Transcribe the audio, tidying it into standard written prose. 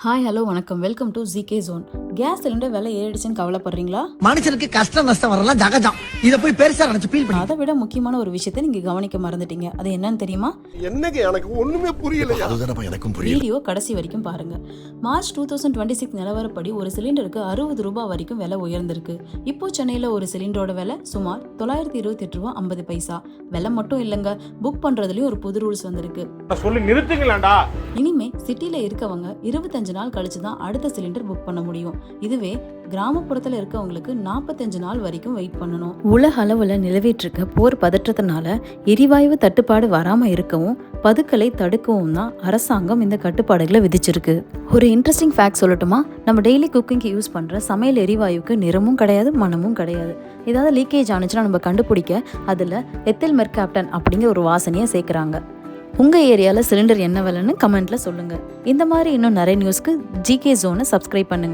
Hi hello வணக்கம் welcome to GK zone. Gas cylinder விலை ஏறிடுச்சுன்னு கவலைப்படுறீங்களா? மனுஷனுக்கு கஷ்ட நஷ்டம் வரலாம் ஜகஜம். இத போய் பெருசா நினைச்சு ஃபீல் பண்ணி அதை விட முக்கியமான ஒரு விஷயத்தை நீங்க கவனிக்க மறந்துட்டீங்க. அது என்னன்னு தெரியுமா? என்னங்க எனக்கு ஒண்ணுமே புரியல. அதுதானப்பா எனக்கும் புரியல. வீடியோ கடைசி வரைக்கும் பாருங்க. மார்ச் 2026 நிலவரப்படி ஒரு சிலிண்டருக்கு 60 ரூபாய் வரைக்கும் விலை உயர்ந்திருக்கு. இப்போ சென்னையில ஒரு சிலிண்டரோட விலை சுமார் 928 ரூபாய் 50 பைசா. விலை மட்டும் இல்லைங்க, புக் பண்றதுலயும் ஒரு புது ரூல்ஸ் வந்திருக்கு. சொல்லி நிறுத்துங்களேன்டா. இனிமே சிட்டில இருக்கவங்க 25 நாள் கழிச்சு தான் அடுத்த சிலிண்டர் புக் பண்ண முடியும். இதுவே கிராமப்புறத்துல இருக்கவங்களுக்கு 45 நாள் வரைக்கும் வெயிட் பண்ணணும். உலக அளவுல நிலவிட்டிருக்க போர் பதற்றத்தினால எரிவாயு தட்டுப்பாடு வராம இருக்கவும் பதுக்கலை தடுக்கவும் தான் அரசாங்கம் இந்த கட்டுப்பாடுகளை விதிச்சிருக்கு. ஒரு இன்ட்ரெஸ்டிங் ஃபேக்ட் சொல்லட்டுமா? நம்ம டெய்லி குக்கிங்க்கு யூஸ் பண்ற சமையல் எரிவாயுக்கு நிறமும் கிடையாது, மனமும் கிடையாது. ஏதாவது லீக்கேஜ் ஆனிச்சுன்னா நம்ம கண்டுபிடிக்க அதுல எத்தில் மெர்காப்டன் அப்படிங்கிற ஒரு வாசனையை சேர்க்குறாங்க. உங்கள் ஏரியாவில் சிலிண்டர் என்ன விலைன்னு கமெண்ட்டில் சொல்லுங்கள். இந்த மாதிரி இன்னும் நிறைய நியூஸ்க்கு ஜிகே ஜோனை சப்ஸ்கிரைப் பண்ணுங்கள்.